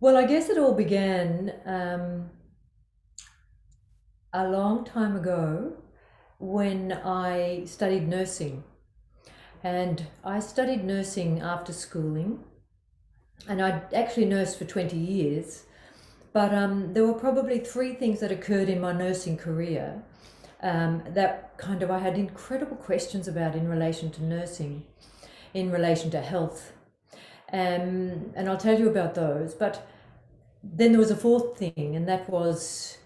Well, I guess it all began a long time ago when I studied nursing. And I studied nursing after schooling, and I actually nursed for 20 years. But there were probably three things that occurred in my nursing career that kind of I had incredible questions about in relation to nursing, in relation to health. And I'll tell you about those. But then there was a fourth thing, and that was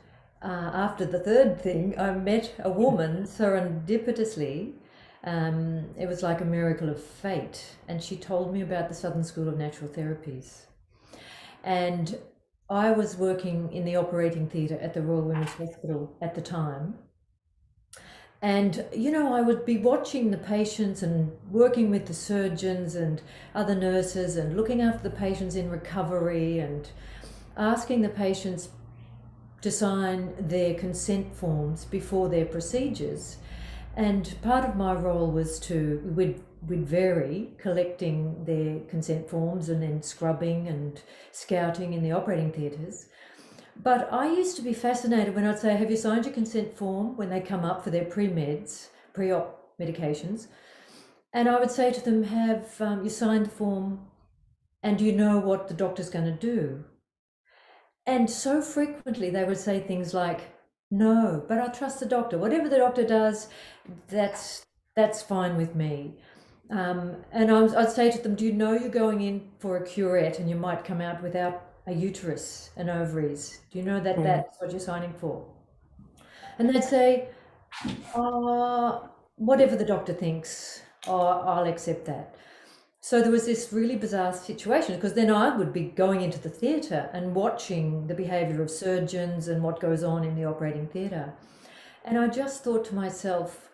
after the third thing, I met a woman serendipitously. It was like a miracle of fate, and she told me about the Southern School of Natural Therapies. And I was working in the operating theatre at the Royal Women's Hospital at the time. And, I would be watching the patients and working with the surgeons and other nurses and looking after the patients in recovery and asking the patients to sign their consent forms before their procedures. And part of my role was we'd vary collecting their consent forms and then scrubbing and scouting in the operating theatres. But I used to be fascinated when I'd say, have you signed your consent form when they come up for their pre-meds, pre-op medications? And I would say to them, have you signed the form and do you know what the doctor's going to do? And so frequently they would say things like, no, but I trust the doctor. Whatever the doctor does, that's fine with me. And I'd say to them, do you know you're going in for a curette and you might come out without a uterus and ovaries? Do you know that Mm. that's what you're signing for? And they'd say, whatever the doctor thinks, I'll accept that. So there was this really bizarre situation because then I would be going into the theatre and watching the behaviour of surgeons and what goes on in the operating theatre. And I just thought to myself,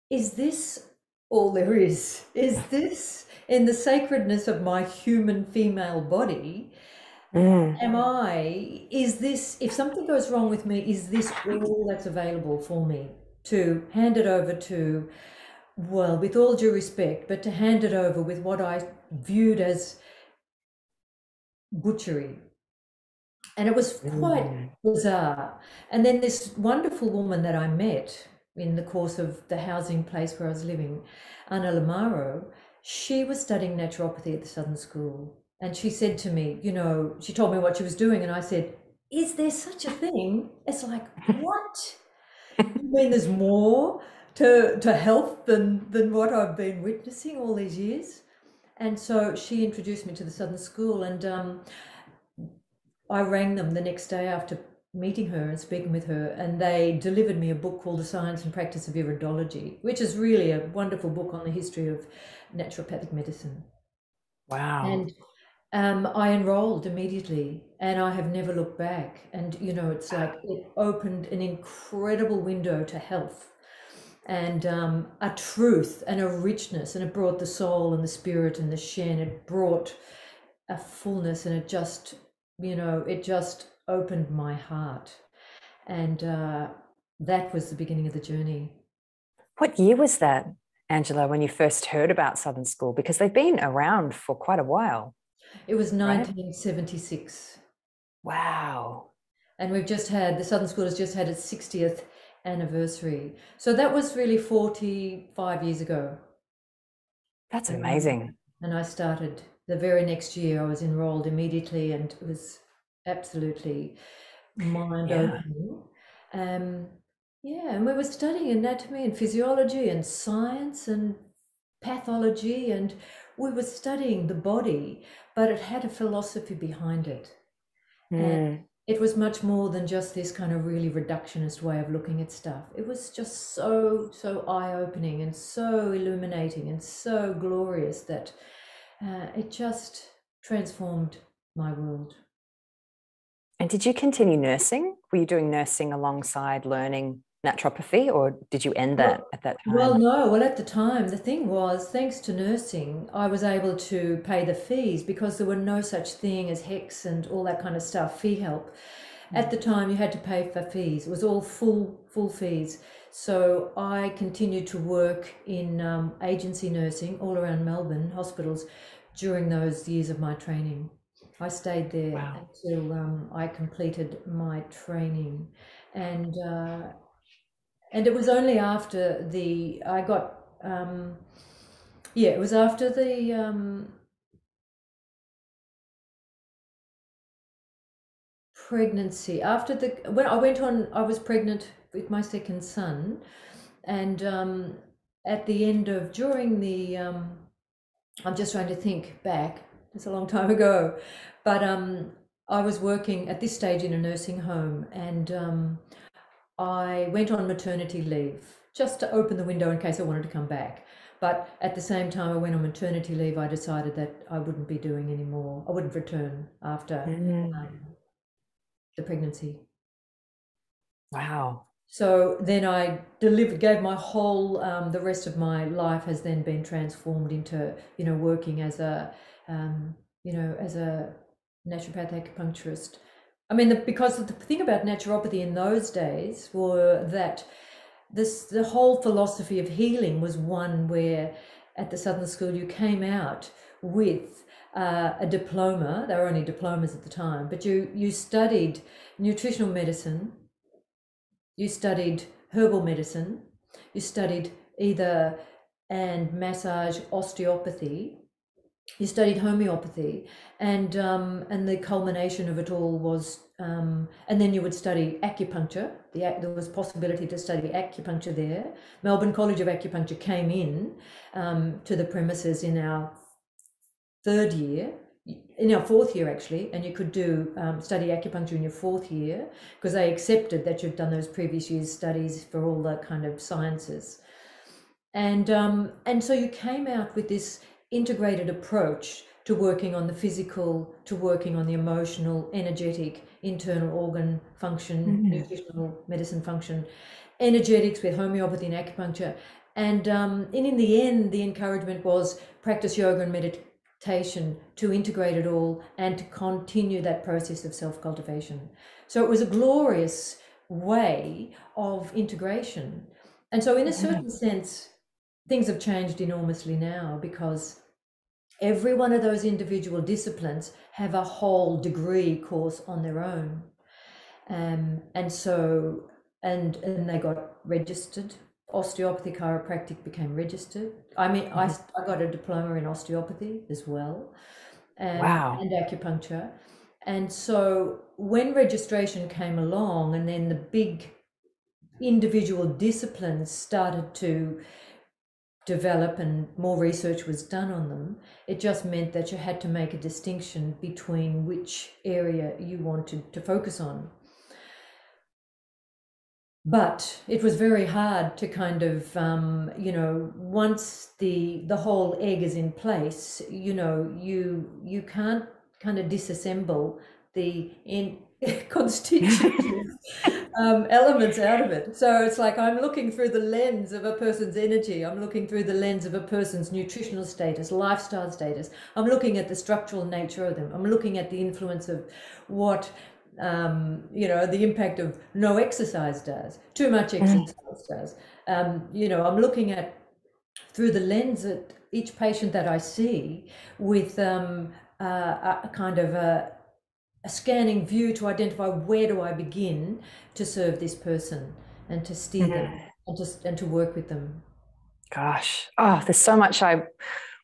is this all there is? Is this in the sacredness of my human female body? Mm. Is this, if something goes wrong with me, is this all that's available for me to hand it over to, well, with all due respect, but to hand it over with what I viewed as butchery? And it was quite Mm. bizarre. And then this wonderful woman that I met in the course of the housing place where I was living, Anna Lamaro, she was studying naturopathy at the Southern School. And she said to me, she told me what she was doing. And I said, is there such a thing? It's like, what? You mean there's more to health than what I've been witnessing all these years? And so she introduced me to the Southern School, and I rang them the next day after meeting her and speaking with her, and they delivered me a book called The Science and Practice of Iridology, which is really a wonderful book on the history of naturopathic medicine. Wow. And I enrolled immediately and I have never looked back. And, it's like it opened an incredible window to health and a truth and a richness, and it brought the soul and the spirit and the Shen. It brought a fullness, and it just opened my heart. And that was the beginning of the journey. What year was that, Angela, when you first heard about Southern School? Because they've been around for quite a while, It was right? 1976. Wow. And the Southern School has just had its 60th anniversary. So that was really 45 years ago. That's Um, amazing. and I started the very next year, I was enrolled immediately, and it was absolutely mind Yeah. opening. Um, yeah, and we were studying anatomy and physiology and science and pathology, and we were studying the body, but it had a philosophy behind it. And Mm. it was much more than just this kind of really reductionist way of looking at stuff. It was just so, so eye opening and so illuminating and so glorious that it just transformed my world. And did you continue nursing? Were you doing nursing alongside learning naturopathy, or did you end that Well, at that well, time? no. Well, at the time, the thing was, thanks to nursing, I was able to pay the fees because there were no such thing as HEX and all that kind of stuff, fee help. At the Mm. time, you had to pay for fees. It was all full fees. So I continued to work in agency nursing all around Melbourne hospitals during those years of my training. I stayed there Wow. until I completed my training, and it was only after I got yeah, it was after the pregnancy, after when I went on, I was pregnant with my second son, and at the end of during the I'm just trying to think back. It's a long time ago, but I was working at this stage in a nursing home, and I went on maternity leave just to open the window in case I wanted to come back. But at the same time I went on maternity leave, I decided that I wouldn't be doing anymore. I wouldn't return after Mm. um, the pregnancy. Wow. So then I gave my whole, the rest of my life has then been transformed into, working as as a naturopath acupuncturist. I mean, because the thing about naturopathy in those days were that the whole philosophy of healing was one where at the Southern School you came out with a diploma. There were only diplomas at the time, but you studied nutritional medicine, you studied herbal medicine, you studied either and massage osteopathy, you studied homeopathy, and the culmination of it all was, and then you would study acupuncture. There was possibility to study acupuncture there. Melbourne College of Acupuncture came in to the premises in our third year, in our fourth year actually, and you could do study acupuncture in your fourth year because they accepted that you've done those previous years' studies for all the kind of sciences, and so you came out with this integrated approach to working on the physical, to working on the emotional, energetic, internal organ function, Mm. nutritional medicine function, energetics with homeopathy and acupuncture, and in the end, the encouragement was practice yoga and meditation to integrate it all and to continue that process of self-cultivation. So it was a glorious way of integration. And so in a certain sense, things have changed enormously now because every one of those individual disciplines have a whole degree course on their own. And so, and they got registered. Osteopathy chiropractic became registered. I mean, I got a diploma in osteopathy as well, Wow. and acupuncture. And so when registration came along and then the big individual disciplines started to develop and more research was done on them, it just meant that you had to make a distinction between which area you wanted to focus on. But it was very hard to kind of, once the whole egg is in place, you can't kind of disassemble the constituent elements out of it. So it's like I'm looking through the lens of a person's energy. I'm looking through the lens of a person's nutritional status, lifestyle status. I'm looking at the structural nature of them. I'm looking at the influence of what the impact of no exercise does, too much exercise does. I'm looking at through the lens at each patient that I see with a kind of a scanning view to identify where do I begin to serve this person and to steer them and to work with them. Gosh, there's so much I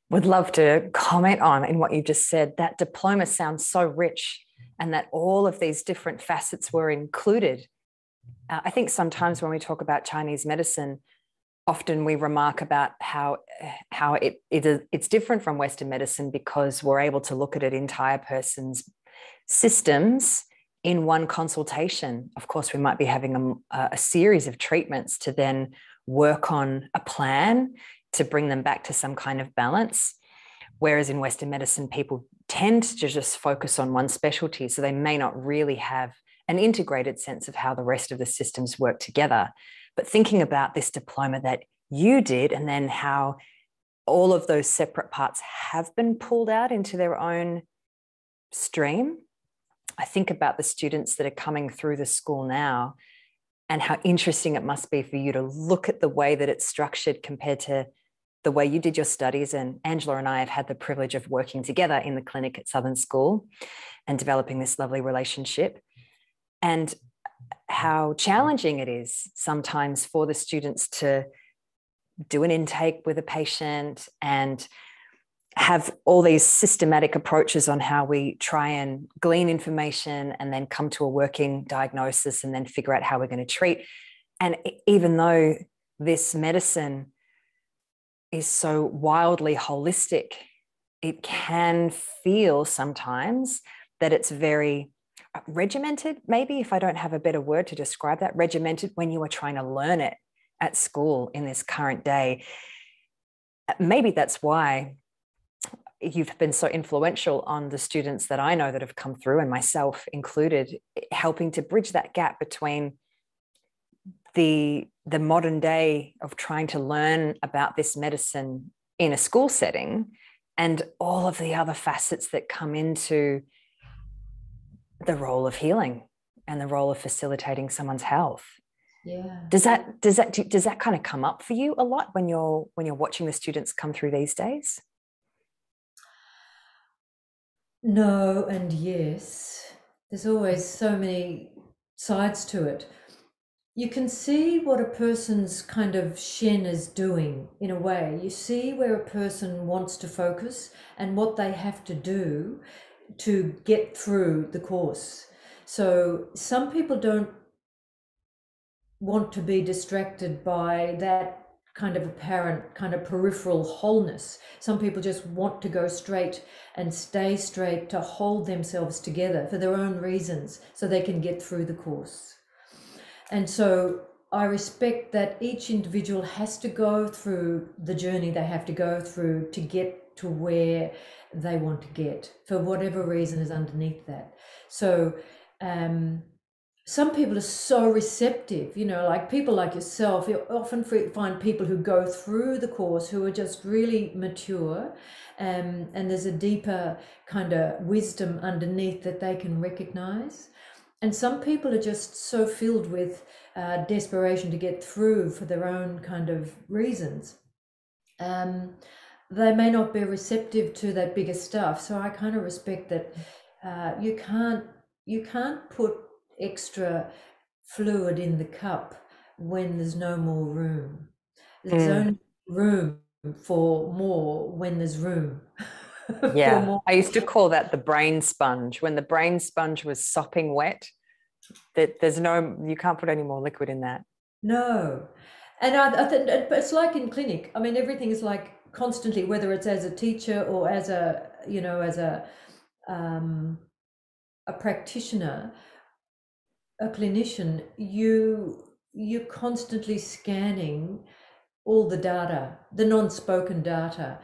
would love to comment on in what you just said. That diploma sounds so rich, and that all of these different facets were included. I think sometimes when we talk about Chinese medicine, often we remark about how it's different from Western medicine because we're able to look at an entire person's systems in one consultation. Of course, we might be having a series of treatments to then work on a plan to bring them back to some kind of balance. Whereas in Western medicine, people tend to just focus on one specialty, so they may not really have an integrated sense of how the rest of the systems work together. But thinking about this diploma that you did and then how all of those separate parts have been pulled out into their own stream, I think about the students that are coming through the school now and how interesting it must be for you to look at the way that it's structured compared to the way you did your studies, and Angela and I have had the privilege of working together in the clinic at Southern School and developing this lovely relationship, and how challenging it is sometimes for the students to do an intake with a patient and have all these systematic approaches on how we try and glean information and then come to a working diagnosis and then figure out how we're going to treat. And even though this medicine is so wildly holistic, it can feel sometimes that it's very regimented, maybe, if I don't have a better word to describe that, regimented when you are trying to learn it at school in this current day. Maybe that's why you've been so influential on the students that I know that have come through, and myself included, helping to bridge that gap between the modern day of trying to learn about this medicine in a school setting and all of the other facets that come into the role of healing and the role of facilitating someone's health. Yeah. Does that kind of come up for you a lot when you're watching the students come through these days? No and yes. There's always so many sides to it. You can see what a person's kind of Shen is doing in a way. You see where a person wants to focus and what they have to do to get through the course. So some people don't want to be distracted by that kind of apparent kind of peripheral wholeness. Some people just want to go straight and stay straight to hold themselves together for their own reasons so they can get through the course. And so I respect that each individual has to go through the journey they have to go through to get to where they want to get, for whatever reason is underneath that. So some people are so receptive, like people like yourself. You often find people who go through the course who are just really mature, and there's a deeper kind of wisdom underneath that they can recognize. And some people are just so filled with desperation to get through for their own kind of reasons. They may not be receptive to that bigger stuff. So I kind of respect that you can't put extra fluid in the cup when there's no more room. There's only room for more when there's room. Yeah, I used to call that the brain sponge. When the brain sponge was sopping wet, that you can't put any more liquid in that. No. And I think it's like in clinic. I mean, everything is like constantly, whether it's as a teacher or as a practitioner, a clinician, you're constantly scanning all the data, the non-spoken data,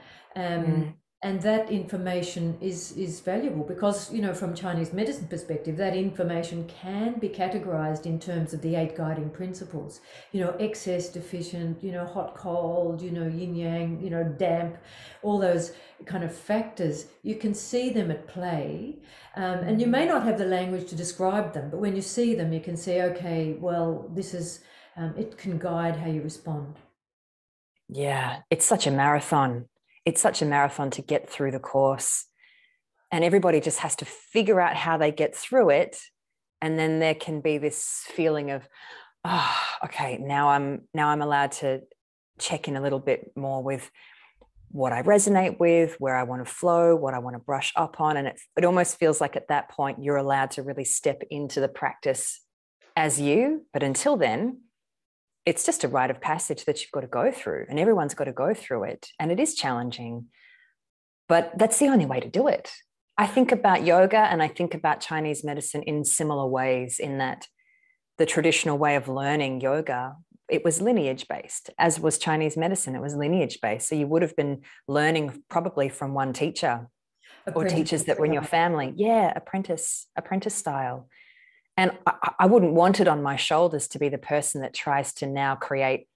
and that information is valuable because, from Chinese medicine perspective, that information can be categorized in terms of the 8 guiding principles. Excess, deficient, hot, cold, yin yang, damp, all those kind of factors. You can see them at play, and you may not have the language to describe them, but when you see them, you can say, okay, well, this is it can guide how you respond. Yeah, it's such a marathon. It's such a marathon to get through the course. And everybody just has to figure out how they get through it. And then there can be this feeling of, okay, now I'm allowed to check in a little bit more with what I resonate with, where I want to flow, what I want to brush up on. And it almost feels like at that point, you're allowed to really step into the practice as you. But until then, it's just a rite of passage that you've got to go through, and everyone's got to go through it. And it is challenging, but that's the only way to do it. I think about yoga and I think about Chinese medicine in similar ways, in that the traditional way of learning yoga, it was lineage based, as was Chinese medicine. It was lineage based. So you would have been learning probably from one teacher or teachers that were in your family. Yeah, apprentice style. And I wouldn't want it on my shoulders to be the person that tries to now create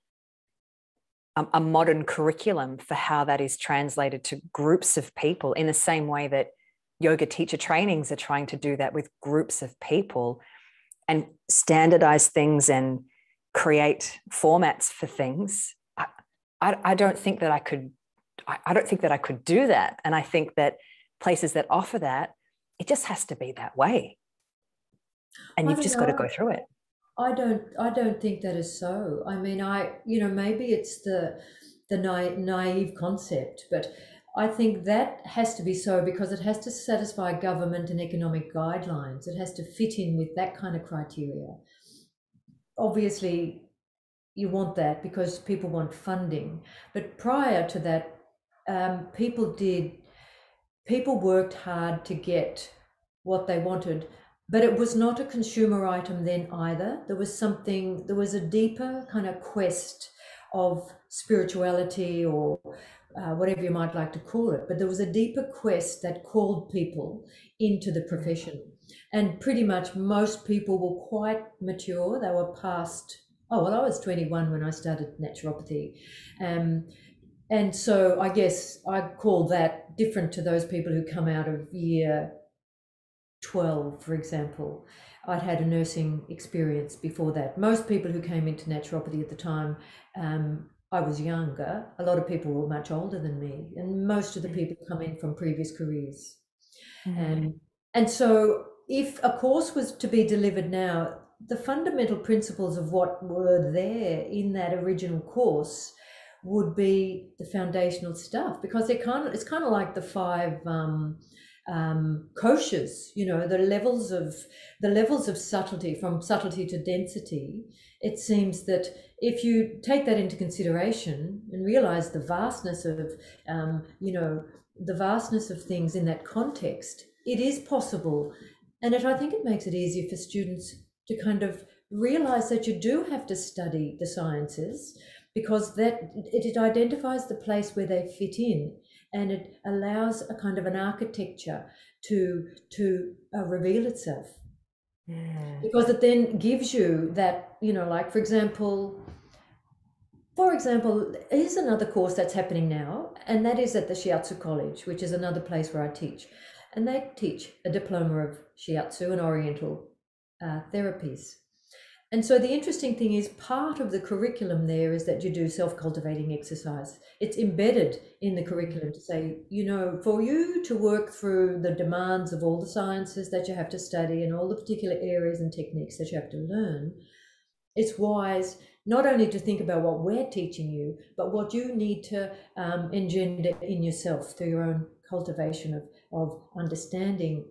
a modern curriculum for how that is translated to groups of people, in the same way that yoga teacher trainings are trying to do that with groups of people and standardize things and create formats for things. I don't think that I could, I don't think that I could do that. And I think that places that offer that, it just has to be that way. And I you've don't just got to know. go through it. I don't think that is so. I mean, maybe it's the naive concept, but I think that has to be so because it has to satisfy government and economic guidelines. It has to fit in with that kind of criteria. Obviously, you want that because people want funding. But prior to that, people worked hard to get what they wanted, but it was not a consumer item then either. There was a deeper kind of quest of spirituality or whatever you might like to call it, but there was a deeper quest that called people into the profession. And pretty much most people were quite mature. They were past, oh, well, I was 21 when I started naturopathy. Um, and so I guess I call that different to those people who come out of year 12, for example. I'd had a nursing experience before that. Most people who came into naturopathy at the time, I was younger. A lot of people were much older than me, and most of the people come in from previous careers. And so, if a course was to be delivered now, the fundamental principles of what were there in that original course would be the foundational stuff because it's kind of like the five koshas, the levels of subtlety, from subtlety to density. It seems that if you take that into consideration and realize the vastness of the vastness of things in that context, it is possible. And I think it makes it easier for students to kind of realize that you do have to study the sciences because that it identifies the place where they fit in, and it allows a kind of an architecture to reveal itself. Because it then gives you that, like for example, here's another course that's happening now, and that is at the Shiatsu College, which is another place where I teach. And they teach a diploma of Shiatsu and Oriental therapies. And so the interesting thing is part of the curriculum there is that you do self-cultivating exercise. It's embedded in the curriculum to say, for you to work through the demands of all the sciences that you have to study and all the particular areas and techniques that you have to learn, it's wise not only to think about what we're teaching you, but what you need to engender in yourself through your own cultivation of understanding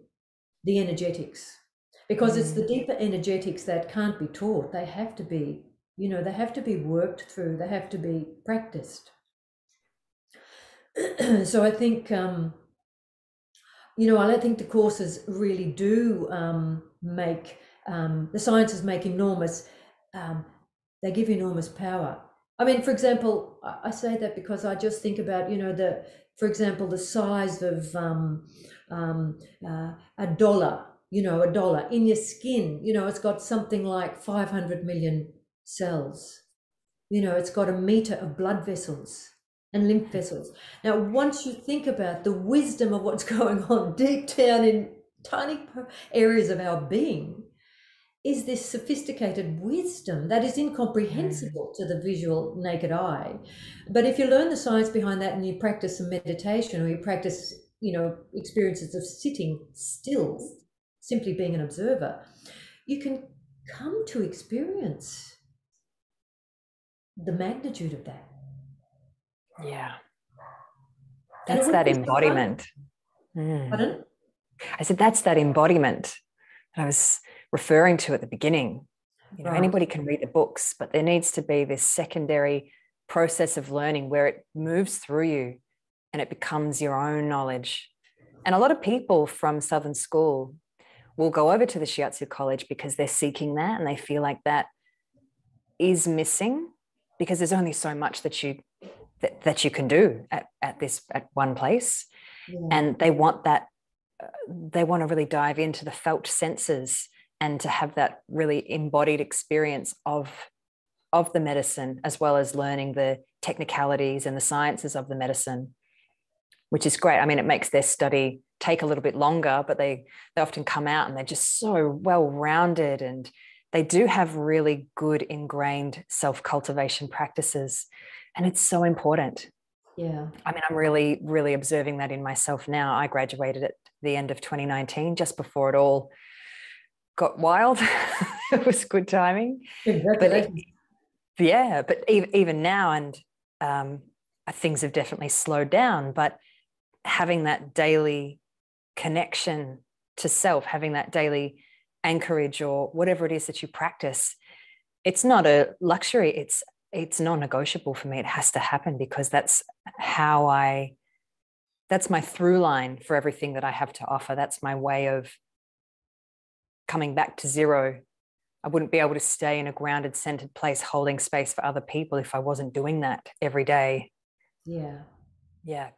the energetics. Because it's the deeper energetics that can't be taught. They have to be, they have to be worked through. They have to be practiced. So I think, I don't think the courses really do make, the sciences make enormous, they give enormous power. I mean, for example, I say that because I just think about, for example, the size of a dollar. A dollar in your skin, it's got something like 500 million cells. It's got a meter of blood vessels and lymph vessels. Now, once you think about the wisdom of what's going on deep down in tiny areas of our being, is this sophisticated wisdom that is incomprehensible to the visual naked eye. But if you learn the science behind that and you practice some meditation or you practice, experiences of sitting still, simply being an observer, you can come to experience the magnitude of that. Yeah. That's that embodiment. Pardon? I said, that's that embodiment that I was referring to at the beginning. Right. Anybody can read the books, but there needs to be this secondary process of learning where it moves through you and it becomes your own knowledge. And a lot of people from Southern School will go over to the Shiatsu College because they're seeking that and they feel like that is missing because there's only so much that you can do at one place. Yeah. And they want that, they want to really dive into the felt senses and to have that really embodied experience of the medicine, as well as learning the technicalities and the sciences of the medicine, which is great. I mean, it makes their study take a little bit longer, but they often come out and they're just so well-rounded and they do have really good ingrained self-cultivation practices. And it's so important. Yeah. I mean, I'm really, really observing that in myself now. I graduated at the end of 2019, just before it all got wild. It was good timing. Congratulations. But even now, and things have definitely slowed down, but having that daily connection to self, having that daily anchorage or whatever it is that you practice, it's not a luxury. It's non-negotiable for me. It has to happen, because that's my through line for everything that I have to offer. That's my way of coming back to zero. I wouldn't be able to stay in a grounded, centered place holding space for other people if I wasn't doing that every day. Yeah. Yeah,